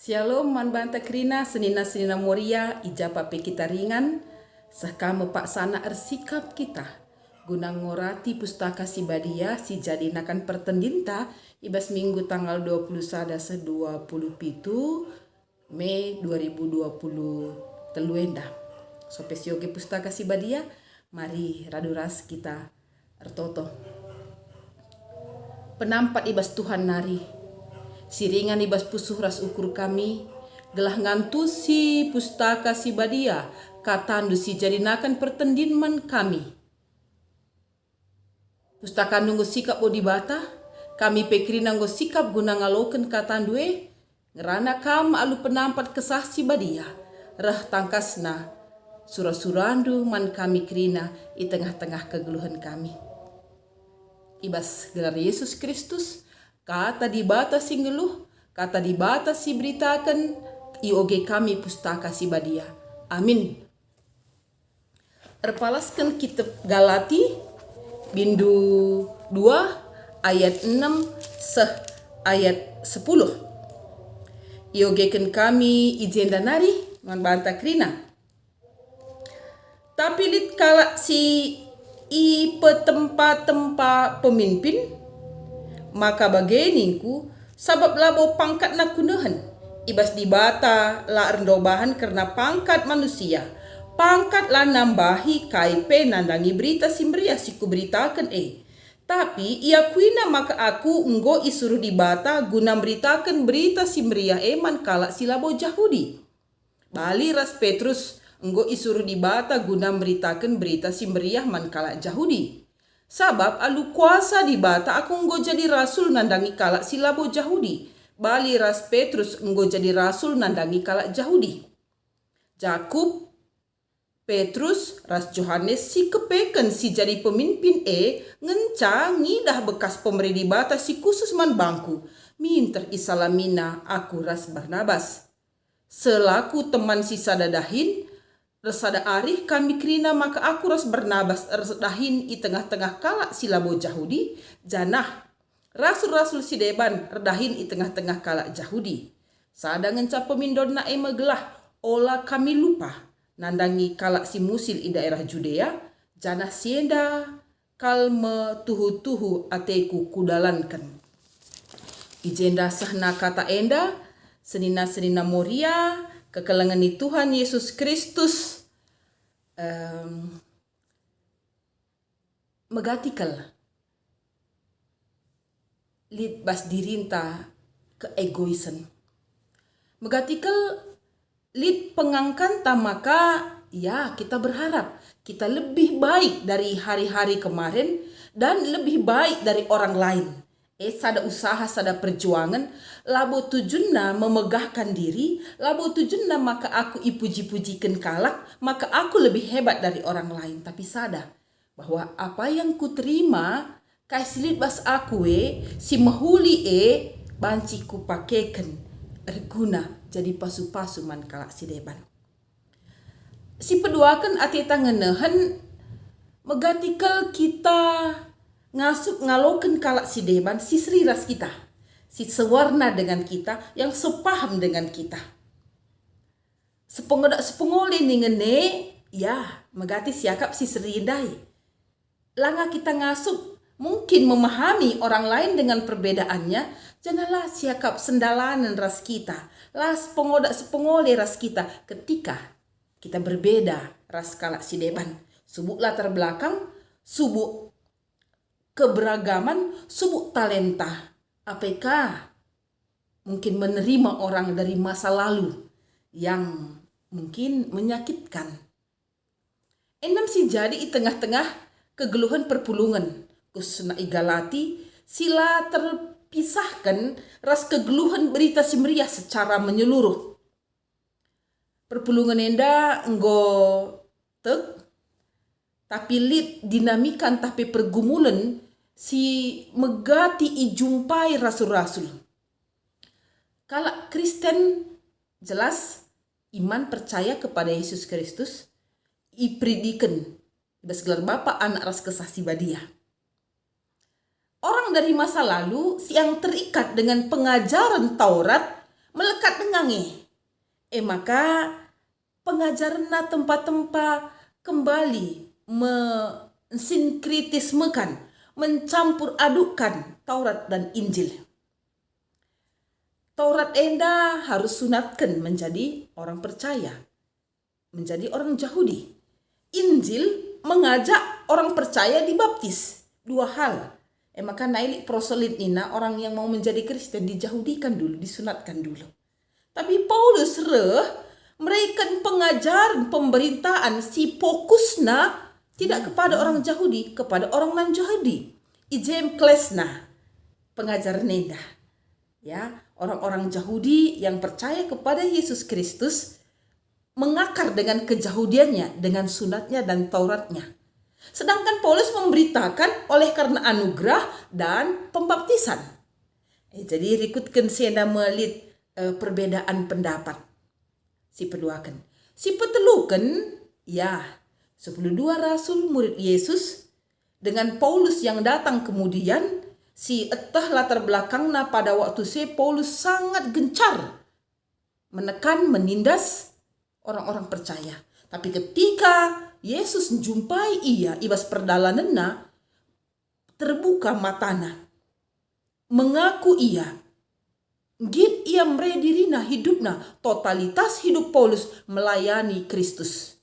Shalom man banta krina senina moria ijapa pe kita ringan sakame pak sana ersikap kita guna ngorati pustaka si badia si jadinakan pertendinta ibas minggu tanggal 21 Mei 2020 teluenda sopesioge pustaka si badia mari raduras kita ertoto penampat ibas Tuhan nari siringan ibas pusuh ras ukur kami gelah ngantusi pustaka si badia katandu si jadinakan pertendinman kami pustaka nunggu sikap bodi bata kami pekri nanggo sikap guna ngaloken katandue ngerana kam alu penampat kesah si badia rah tangkasna surah-surandu man kami krina i tengah-tengah kegeluhan kami ibas gelar Yesus Kristus kata di batas si ngeluh, kata di batas si beritakan, ioge kami pustaka si badia. Amin. Erpalaskan kitab Galati, bindu 2, ayat 6, ayat 10. Iogeken kami ijenda nari, manbanta krina. Tapi lit kala si i petempa-tempa pemimpin, maka bageningku sabab labo pangkat na kunahan ibas dibata la rendobahan karena pangkat manusia pangkat la nambahi kaipe nandangi berita simbria siku beritakan tapi ia kuina maka aku enggo isuruh dibata guna beritakan berita simbria man kala silabo Yahudi bali ras Petrus enggo isuruh dibata guna beritakan berita simbria man kala Yahudi sabab alu kuasa di bata aku enggo jadi rasul nandangi kalak silabo Yahudi. Bali ras Petrus enggo jadi rasul nandangi kalak Yahudi. Jakub, Petrus, ras Yohanes si kepeken si jadi pemimpin ngenca ngidah bekas pemberi di bata si khusus man bangku. Minter isalamina aku ras Barnabas. Selaku teman si sadadahin, resada arih kami krina maka aku ras Barnabas resadahin i tengah-tengah kalak silabo Yahudi janah rasul-rasul si deban redahin i tengah-tengah kalak Yahudi sada ngenca pemindon na megelah ola kami lupa nandangi kalak si musil i daerah Judea janah sienda kalme tuhu-tuhu ateku kudalankan ijenda sahna kata enda senina moria kekelengan ni Tuhan Yesus Kristus megatikal lid bas dirinta ke egoisen megatikal lid pengangkan tamaka ya kita berharap kita lebih baik dari hari-hari kemarin dan lebih baik dari orang lain sada usaha, sada perjuangan, labo tujunna memegahkan diri, labo tujunna maka aku ipuji-pujikan kalak, maka aku lebih hebat dari orang lain. Tapi sada bahwa apa yang kuterima, kaisilit bas aku si mahuli banci ku pakeken, erguna jadi pasu-pasu man kalak si deban. Si peduakan atita ngenehan, megatikal kita ngasup ngaloken kalak si deban si seriras kita si sewarna dengan kita yang sepaham dengan kita sepengole ngene ya megati siakap si serindai langa kita ngasup mungkin memahami orang lain dengan perbedaannya janalah siakap sendalanan ras kita lah sepengole ras kita ketika kita berbeda ras kalak si deban subuk latar belakang subuk keberagaman subuk talenta apakah mungkin menerima orang dari masa lalu yang mungkin menyakitkan enam si jadi di tengah-tengah kegeluhan perpulungan kusna Galati sila terpisahkan ras kegeluhan berita simriah secara menyeluruh perpulungan enda enggo tek tapi lid dinamikan tapi pergumulan si megati ijumpai rasul-rasul. Kalau Kristen jelas iman percaya kepada Yesus Kristus ipridikan besgelar Bapa anak ras kesah si badia. Orang dari masa lalu yang terikat dengan pengajaran Taurat melekat dengan nange. Maka pengajaran na tempat-tempat kembali mensinkritismekan, mencampur adukkan Taurat dan Injil. Taurat enda harus sunatkan menjadi orang percaya, menjadi orang Yahudi. Injil mengajak orang percaya dibaptis. Dua hal. Maka nailik proselit nina, orang yang mau menjadi Kristen dijahudikan dulu, disunatkan dulu. Tapi Paulus mereka pengajaran pemberitaan si fokusna tidak kepada orang Yahudi, kepada orang non-Yahudi. Ijem klesna pengajaran nenda. Ya, orang-orang Yahudi yang percaya kepada Yesus Kristus mengakar dengan kejahudiannya, dengan sunatnya dan Tauratnya. Sedangkan Paulus memberitakan oleh karena anugerah dan pembaptisan. Jadi rikutkan senda melit perbedaan pendapat. Si peduakan. Si petelukan, ya, 12 rasul murid Yesus dengan Paulus yang datang kemudian, si etah latar belakangnya pada waktu Paulus sangat gencar menekan, menindas orang-orang percaya. Tapi ketika Yesus menjumpai ia, ibas perdalananna, terbuka matana, mengaku ia, git ia meredirina hidupna, totalitas hidup Paulus melayani Kristus.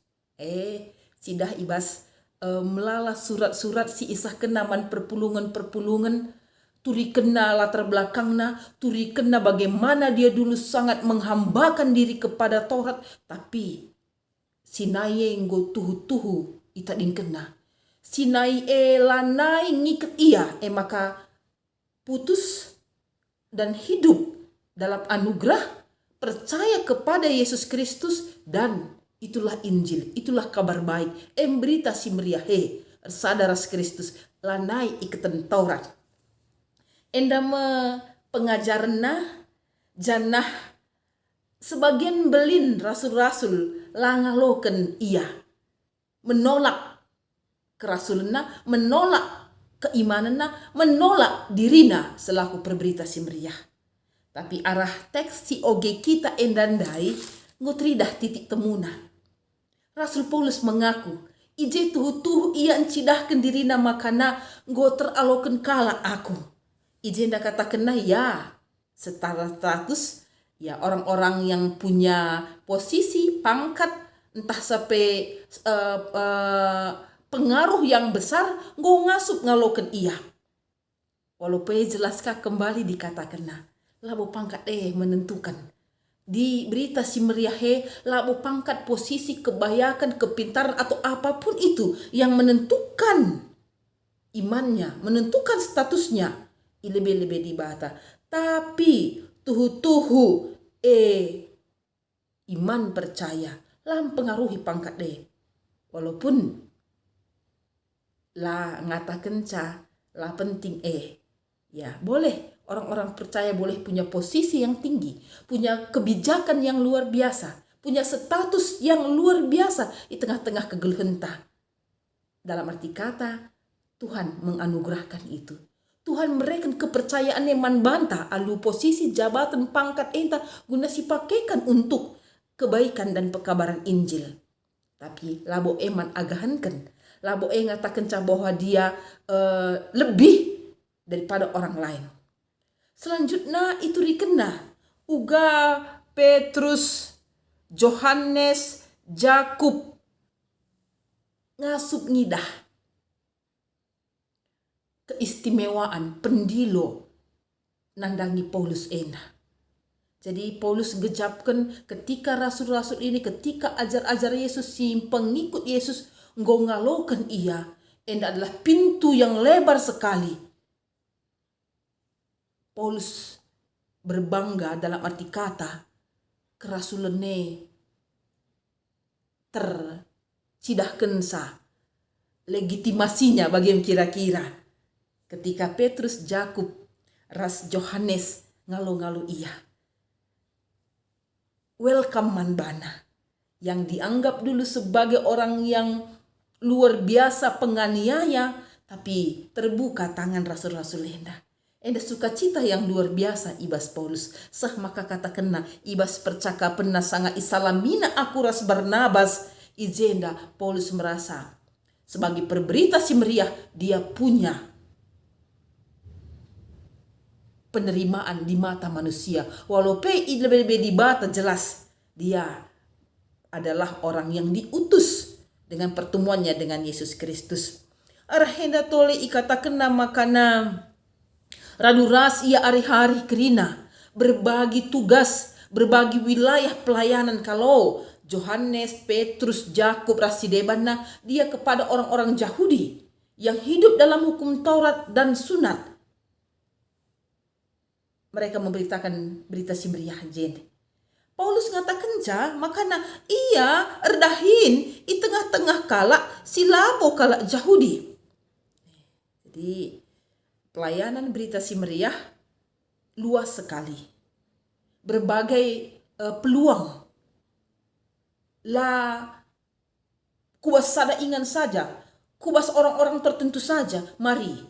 Sidah ibas melala surat-surat si isah kenaman perpulungan-perpulungan, turi kena latar belakangna, turi kena bagaimana dia dulu sangat menghambakan diri kepada Taurat, tapi sinai nggo tuhu-tuhu ita ding kena. Sinai lanai ngiket ia, maka putus dan hidup dalam anugerah, percaya kepada Yesus Kristus, dan itulah Injil, itulah kabar baik. Berita si meriah, sadaras Kristus, lanai iketan Taurat. Endama pengajarna janah sebagian belin rasul-rasul langaloken ia, menolak kerasulna, menolak keimananna, menolak dirina selaku perberita si meriah. Tapi arah teks si oge kita endandai ngutridah titik temuna. Rasul Paulus mengaku, ije tuhu-tuhu ia encidahkan dirina makana nggo teraloken kala aku. Ije nda katakan ya setara status ya orang-orang yang punya posisi pangkat entah sampai pengaruh yang besar nggo ngasup ngaloken iya. Walaupun jelaskah kembali dikatakan labo pangkat menentukan. Di berita si meriah labo pangkat, posisi, kebayakan, kepintaran atau apapun itu yang menentukan imannya, menentukan statusnya, lebih-lebih dibata. Tapi tuhu-tuhu iman percaya lam pengaruhi pangkat walaupun lah ngatakan lah penting ya boleh. Orang-orang percaya boleh punya posisi yang tinggi, punya kebijakan yang luar biasa, punya status yang luar biasa di tengah-tengah kegeluhentah. Dalam arti kata, Tuhan menganugerahkan itu. Tuhan memberikan kepercayaan yang manbanta alu posisi jabatan pangkat enta guna sipakaikan untuk kebaikan dan pekabaran Injil. Tapi labo eman agahankan, labo ngatakan bahwa dia lebih daripada orang lain. Selanjutnya itu dikena uga Petrus, Yohanes, Jakub ngasup ngidah keistimewaan pendilo nandangi Paulus ena. Jadi Paulus gejapkan ketika rasul-rasul ini, ketika ajar-ajar Yesus si pengikut Yesus nggo ngalokan ia, enda adalah pintu yang lebar sekali. Paulus berbangga dalam arti kata kerasulane tercidahkan legitimasinya bagi kira-kira ketika Petrus, Jakub, ras Yohanes ngalo-ngalo ia. Welcome manbana yang dianggap dulu sebagai orang yang luar biasa penganiaya, tapi terbuka tangan rasul-rasul lenda. Enda sukacita yang luar biasa ibas Paulus. Sah maka kata kena ibas percakapan na sanga isalamina akuras Barnabas. Ijenda Paulus merasa sebagai perberita si meriah dia punya penerimaan di mata manusia. Walaupun lebih di mata jelas dia adalah orang yang diutus dengan pertemuannya dengan Yesus Kristus. Arhenda tole ikatakan nama kana raduras ia hari-hari kerina berbagi tugas, berbagi wilayah pelayanan. Kalau Yohanes, Petrus, Yakub, Rasidebana dia kepada orang-orang Yahudi yang hidup dalam hukum Taurat dan sunat. Mereka memberitakan berita si meriah jen. Paulus ngatakan makana ia erdahin di tengah-tengah kala silabo kala Yahudi. Jadi pelayanan berita si meriah luas sekali. Berbagai peluang. Kubas sada ingan saja. Kubas orang-orang tertentu saja. Mari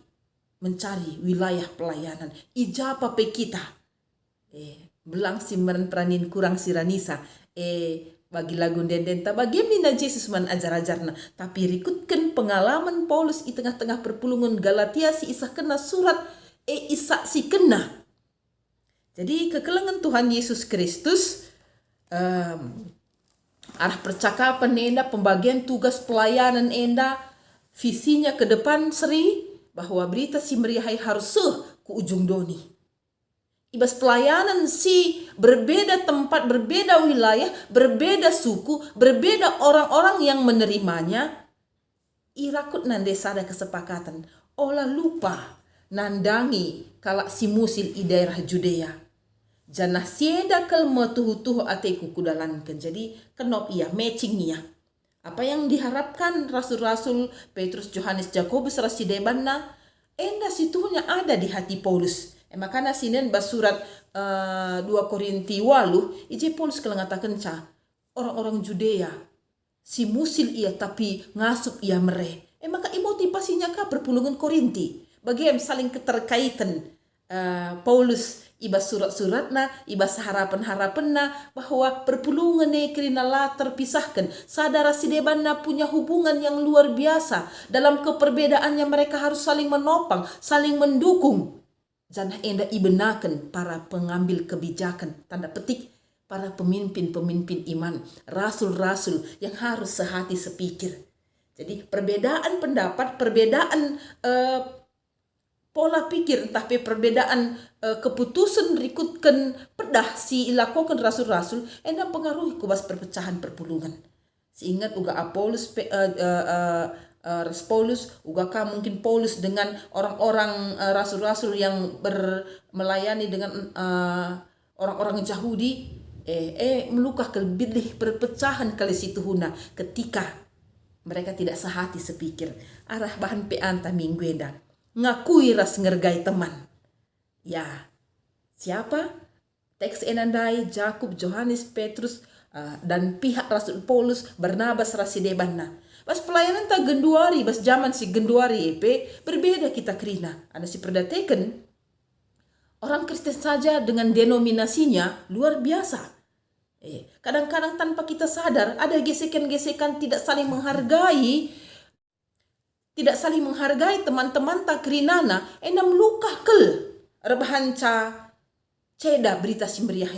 mencari wilayah pelayanan. Ijapa pe kita. Belang simeren pranin kurang siranisa. Bagi lagu denden ta bagaimana Yesus man ajar-ajarna. Tapi rikutkan pengalaman Paulus di tengah-tengah perpulungan Galatia si isah kena surat isa si kena. Jadi kekelengan Tuhan Yesus Kristus arah percakapan enda, pembagian tugas pelayanan enda, visinya ke depan seri bahwa berita si meriah harus ke ujung doni. Ibas pelayanan si berbeda tempat, berbeda wilayah, berbeda suku, berbeda orang-orang yang menerimanya. Irakut nande sada kesepakatan. Olah lupa nandangi kalak si musil i daerah Judea. Janah sieda kel metuhu-tuhu ateku kudalankan. Jadi kenop ia, matching ia. Apa yang diharapkan rasul-rasul Petrus, Yohanes, Yakobus, Rasidebana, enda situnya ada di hati Paulus. Makanya sinen basurat 2 Korinti 8 ije Paulus kalau ngatakan orang-orang Judea si musil ia tapi ngasup ia mere. Maka motivasinya kah perpulungan Korinti. Bagaimana saling keterkaitan Paulus ibas surat-suratna, ibas harapan-harapanna bahwa perpulungan kerina lah terpisahkan. Sadara sidebana punya hubungan yang luar biasa. Dalam keperbedaannya mereka harus saling menopang, saling mendukung. Jangan enda ibenakan para pengambil kebijakan, tanda petik para pemimpin-pemimpin iman, rasul-rasul yang harus sehati sepikir. Jadi perbedaan pendapat, perbedaan pola pikir, tapi perbedaan keputusan rikutkan pedah si ilakokan rasul-rasul, enda pengaruhi kubas perpecahan perpulungan. Seingat uga Apollos Paulus, ugakah mungkin Paulus dengan orang-orang rasul-rasul yang melayani dengan orang-orang Yahudi melukah kelebih perpecahan kali situ huna ketika mereka tidak sehati sepikir. Arah bahan peanta minggu enda ngakui ras ngergai teman. Ya, siapa? Teks enandai Yakub, Yohanes, Petrus dan pihak Rasul Paulus, Barnabas, Rasidebana. Pas pelayanan tak genduari, pas zaman si genduari berbeda kita kerina. Ada si perdateken orang Kristen saja dengan denominasinya luar biasa. Kadang-kadang tanpa kita sadar ada gesekan-gesekan tidak saling menghargai. Tidak saling menghargai teman-teman tak kerinana. Enam luka kel. Rebahanca ceda berita si meriah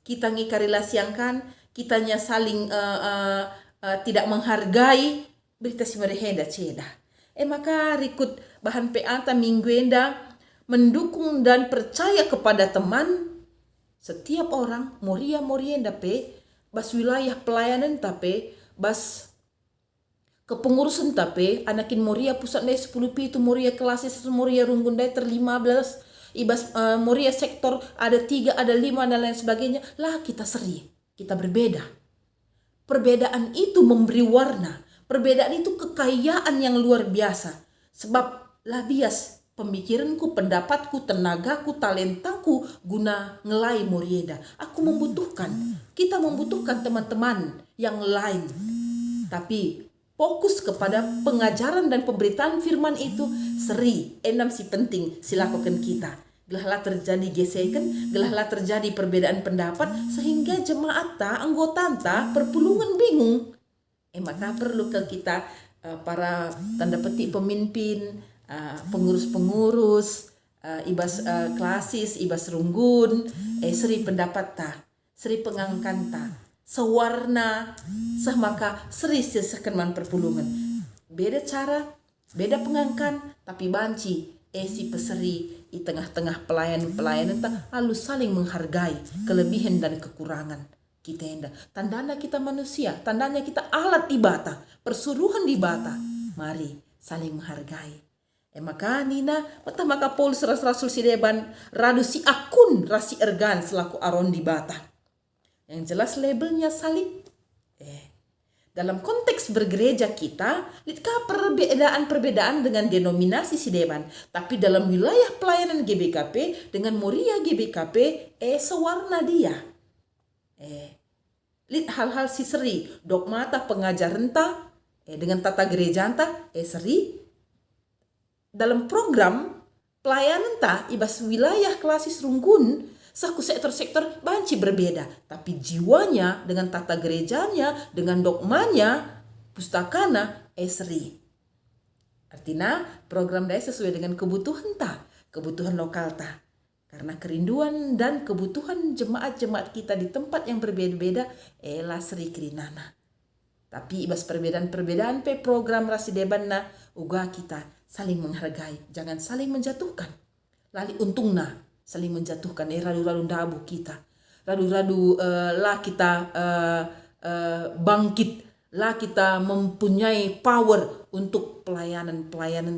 kita ngikarelasiangkan, kitanya saling tidak menghargai berita si meriah ceda. Maka rikut bahan peanta minggu enda mendukung dan percaya kepada teman. Setiap orang moria enda bas wilayah pelayanan tapi bas kepengurusan tapi anakin moria pusat dai 10 itu moria kelasis moria runggun dai 15 ibas moria sektor ada 3 ada 5 dan lain sebagainya lah kita seri kita berbeda. Perbedaan itu memberi warna, perbedaan itu kekayaan yang luar biasa sebab lah bias pemikiranku, pendapatku, tenagaku, talentaku guna ngelai morienda. Aku membutuhkan, kita membutuhkan teman-teman yang lain. Tapi fokus kepada pengajaran dan pemberitaan firman itu, seri enam si penting silakukan kita. Gelahlah terjadi gesekan, gelahlah terjadi perbedaan pendapat, sehingga jemaat ta, anggota ta, perpulungan bingung. Maka perlu ke kita para tanda petik pemimpin, pengurus-pengurus, ibas klasis, ibas runggun, seri pendapat ta, seri pengangkan ta, sewarna, maka seri sesekan perpulungan. Beda cara, beda pengangkan, tapi banci, si peseri di tengah-tengah pelayan-pelayanan ta, halus saling menghargai kelebihan dan kekurangan. Kita hendak tandanya kita manusia, tandanya kita alat ibadah, persuruhan ibadah. Mari saling menghargai. Maka Nina, maka Paulus rasul sideban radu si akun rasi ergan selaku aron di bata. Yang jelas labelnya salib. Dalam konteks bergereja kita, lihat perbedaan dengan denominasi sideban. Tapi dalam wilayah pelayanan GBKP dengan Moria GBKP, sewarna dia. Lihat hal-hal si seri, dogmata pengajaran ta, dengan tata gereja ta, seri. Dalam program pelayanan ta, ibas wilayah klasis runggun, saku sektor-sektor banci berbeda. Tapi jiwanya dengan tata gerejanya, dengan dogmanya, pustakana, seri. Artinya program daya sesuai dengan kebutuhan ta, kebutuhan lokal ta. Karena kerinduan dan kebutuhan jemaat-jemaat kita di tempat yang berbeda-beda, seri kerinana. Tapi ibas perbedaan-perbedaan program rasideban na, uga kita saling menghargai, jangan saling menjatuhkan. Lali untungna saling menjatuhkan, radu-radu dabu kita. Radu-radu lah kita bangkit, lah kita mempunyai power untuk pelayanan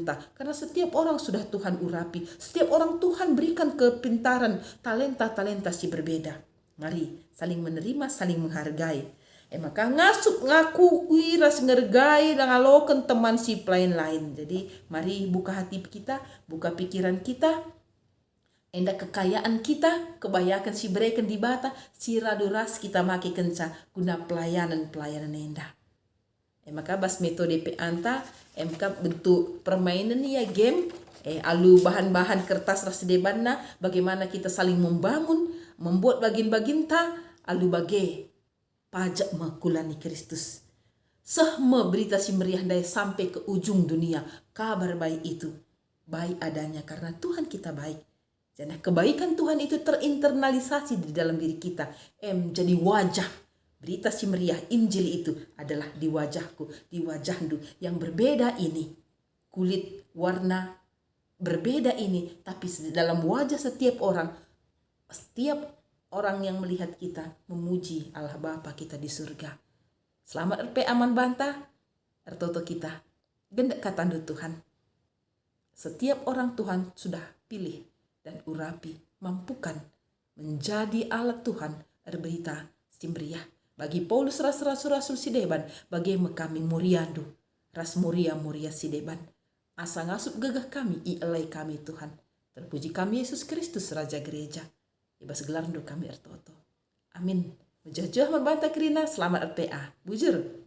ta. Karena setiap orang sudah Tuhan urapi, setiap orang Tuhan berikan kepintaran, talenta-talenta si berbeda. Mari saling menerima, saling menghargai. Maka ngakui ras ngergai dan ngalokan teman si pelayan lain. Jadi mari buka hati kita, buka pikiran kita, endak kekayaan kita, kebanyakan si berikan di bata, si raduras kita maki kenca guna pelayanan endah. Maka bas metode anta, maka bentuk permainan ya game, alu bahan-bahan kertas rasidebanna, bagaimana kita saling membangun, membuat bagian-bagian ta, alu bagai pajak makulani Kristus. Sehme berita si meriah daya sampai ke ujung dunia, kabar baik itu baik adanya karena Tuhan kita baik. Jadi kebaikan Tuhan itu terinternalisasi di dalam diri kita, jadi wajah. Berita si meriah Injil itu adalah di wajahku, di wajahmu yang berbeda ini. Kulit, warna berbeda ini, tapi dalam wajah setiap orang yang melihat kita memuji Allah Bapa kita di surga. Selamat RP aman bantah, ertoto kita. Gendak katandu Tuhan. Setiap orang Tuhan sudah pilih dan urapi, mampukan menjadi alat Tuhan berberita si meriah. Bagi Paulus rasul sideban, bagi kami muriandu, ras muria sideban. Asa ngasup gagah kami, ielai kami Tuhan. Terpuji kami Yesus Kristus Raja Gereja. Ibas gelarndo kami ertoto. Amin. Menjajah membantah kerina, selamat RPA. Bujur.